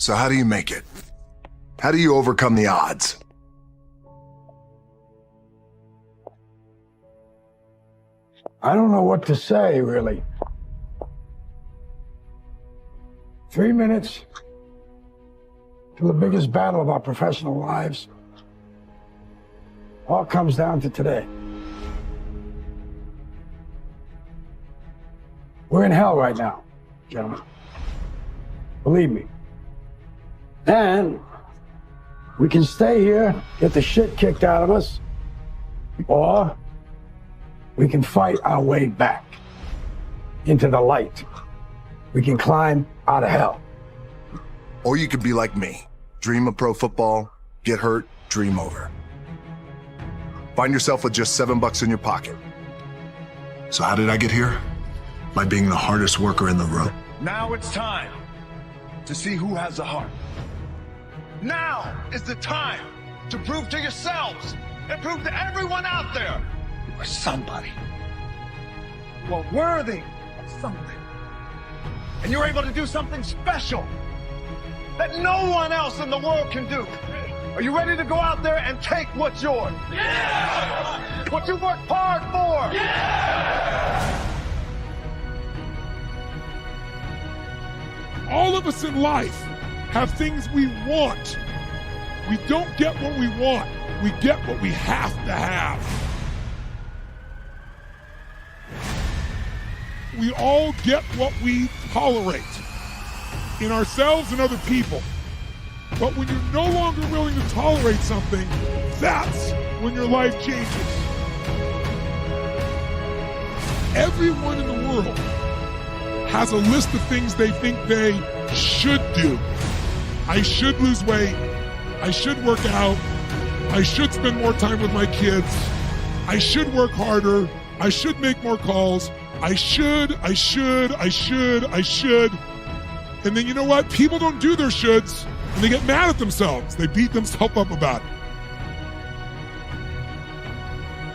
So how do you make it? How do you overcome the odds? I don't know what to say, really. 3 minutes to the biggest battle of our professional lives. All comes down to today. We're in hell right now, gentlemen. Believe me. And we can stay here, get the shit kicked out of us, or we can fight our way back into the light. We can climb out of hell. Or you could be like me. Dream of pro football, get hurt, dream over. Find yourself with just $7 in your pocket. So how did I get here? By being the hardest worker in the room. Now it's time to see who has the heart. Now is the time to prove to yourselves and prove to everyone out there you are somebody. You are worthy of something. And you're able to do something special that no one else in the world can do. Are you ready to go out there and take what's yours? Yeah! What you worked hard for? Yeah! All of us in life have things we want. We don't get what we want. We get what we have to have. We all get what we tolerate in ourselves and other people. But when you're no longer willing to tolerate something, that's when your life changes. Everyone in the world has a list of things they think they should do. I should lose weight. I should work out. I should spend more time with my kids. I should work harder. I should make more calls. I should. And then you know what? People don't do their shoulds and they get mad at themselves. They beat themselves up about it.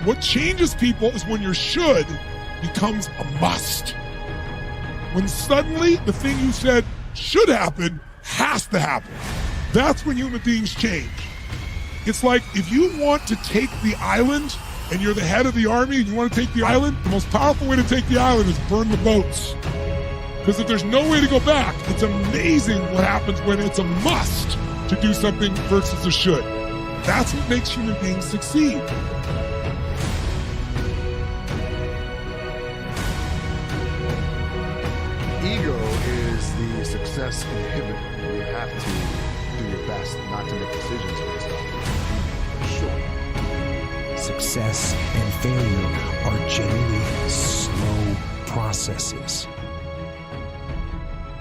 What changes people is when your should becomes a must. When suddenly the thing you said should happen has to happen. That's when human beings change. It's like if you want to take the island and you're the head of the army and you want to take the island, the most powerful way to take the island is burn the boats. Because if there's no way to go back, it's amazing what happens when it's a must to do something versus a should. That's what makes human beings succeed. Ego is the success inhibitor. You have to do your best not to make decisions for yourself. Sure. Success and failure are generally slow processes.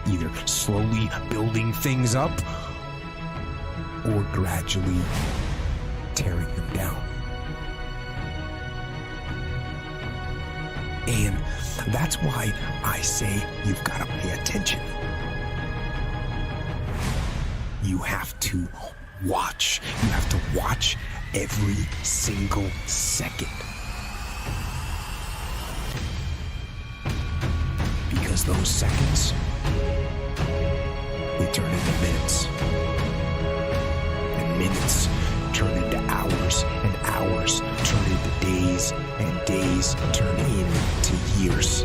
Either slowly building things up or gradually tearing them down. And that's why I say you've got to pay attention. You have to watch. You have to watch every single second. Because those seconds, they turn into minutes. And minutes turn into hours, and hours turn into days, and days turn into years.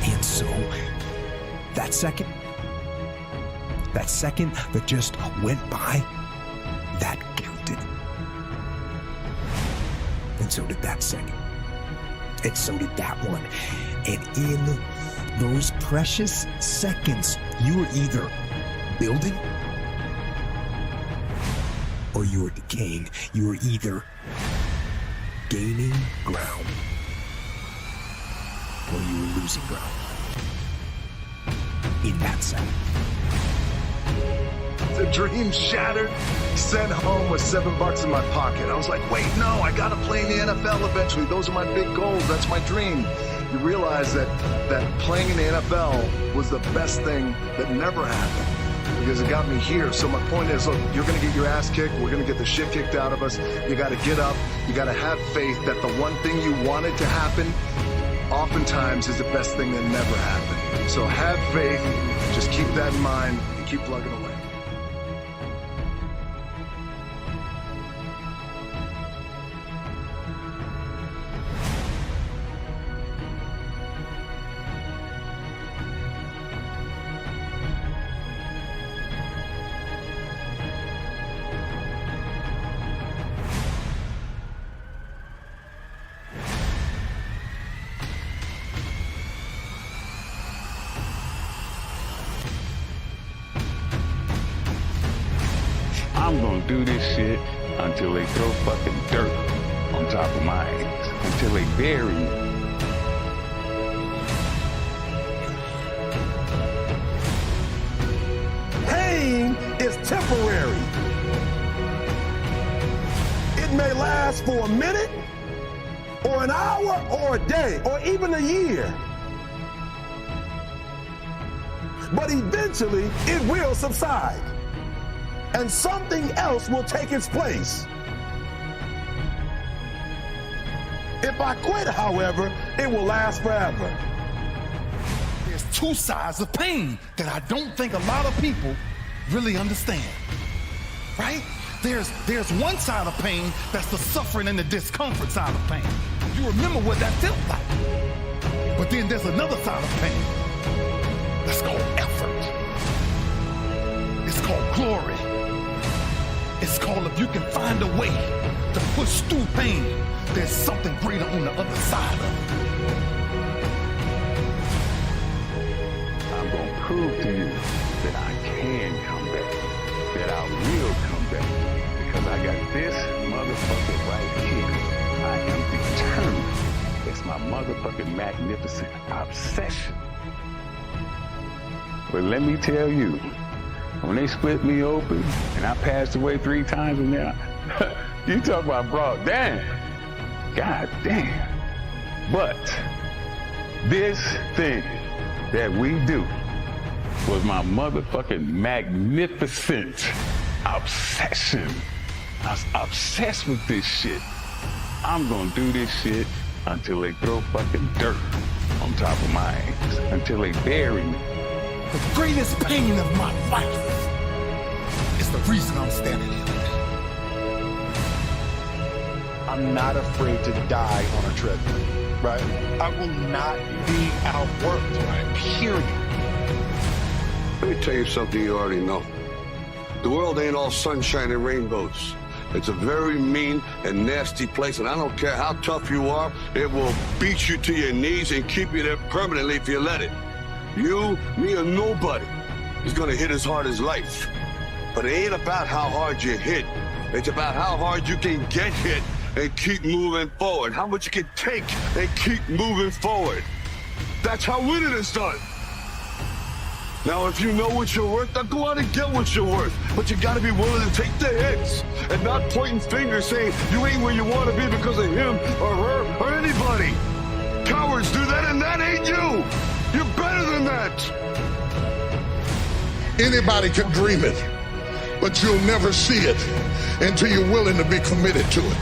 And so, that second that just went by, that counted. And so did that second. And so did that one. And in those precious seconds, you are either building or you are decaying. You are either gaining ground or you are losing ground. In that second. The dream shattered, sent home with $7 in my pocket. I was like, wait, no, I gotta play in the NFL eventually. Those are my big goals. That's my dream. You realize that playing in the NFL was the best thing that never happened because it got me here. So my point is, look, you're gonna get your ass kicked. We're gonna get the shit kicked out of us. You gotta get up. You gotta have faith that the one thing you wanted to happen oftentimes is the best thing that never happened. So have faith, just keep that in mind, and keep plugging away. I'm gonna do this shit until they throw fucking dirt on top of my ass, until they bury me. Pain is temporary. It may last for a minute, or an hour, or a day, or even a year. But eventually, it will subside, and something else will take its place. If I quit, however, it will last forever. There's two sides of pain that I don't think a lot of people really understand, right? There's one side of pain that's the suffering and the discomfort side of pain. You remember what that felt like. But then there's another side of pain that's called effort. It's called glory. It's called if you can find a way to push through pain, there's something greater on the other side of it. I'm gonna prove to you that I can come back, that I will come back, because I got this motherfucker right here. I am determined. It's my motherfucking magnificent obsession. But let me tell you, when they split me open and I passed away 3 times and now, you talk about broad, damn, god damn. But this thing that we do was my motherfucking magnificent obsession. I was obsessed with this shit. I'm gonna do this shit until they throw fucking dirt on top of my ass, until they bury me. The greatest pain of my life is the reason I'm standing here today. I'm not afraid to die on a treadmill, right? I will not be outworked, right? Period. Let me tell you something you already know. The world ain't all sunshine and rainbows. It's a very mean and nasty place, and I don't care how tough you are, it will beat you to your knees and keep you there permanently if you let it. You, me, or nobody is gonna hit as hard as life. But it ain't about how hard you hit. It's about how hard you can get hit and keep moving forward. How much you can take and keep moving forward. That's how winning is done. Now, if you know what you're worth, now go out and get what you're worth. But you gotta be willing to take the hits and not pointing fingers saying you ain't where you wanna be because of him or her or anybody. Cowards do that, and that ain't you. You're better than that. Anybody can dream it, but you'll never see it until you're willing to be committed to it.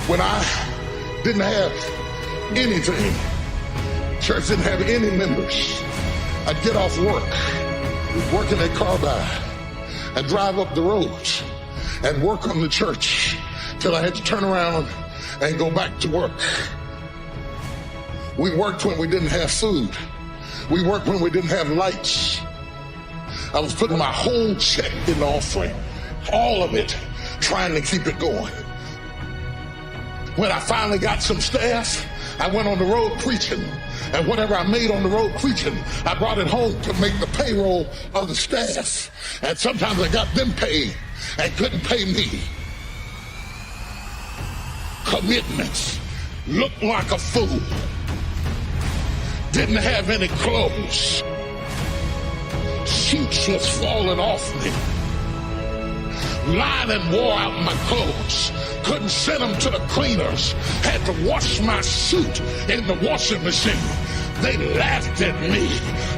When I didn't have anything, church didn't have any members, I'd get off work, work in a car by, and drive up the roads and work on the church till I had to turn around and go back to work. We worked when we didn't have food. We worked when we didn't have lights. I was putting my whole check in the offering, all of it, trying to keep it going. When I finally got some staff, I went on the road preaching, and whatever I made on the road preaching, I brought it home to make the payroll of the staff. And sometimes I got them paid and couldn't pay me. Commitments. Looked like a fool. Didn't have any clothes. Sheets was falling off me. Lining wore out my clothes. Couldn't send them to the cleaners. Had to wash my suit in the washing machine. They laughed at me.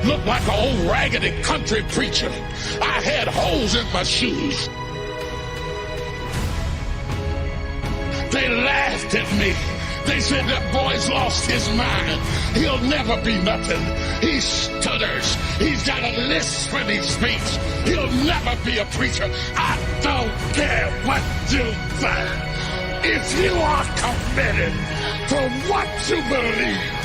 Looked like an old raggedy country preacher. I had holes in my shoes. They laughed at me. They They said that boy's lost his mind. He'll never be nothing. He stutters. He's got a lisp when he speaks. He'll never be a preacher. I don't care what you think. If you are committed to what you believe,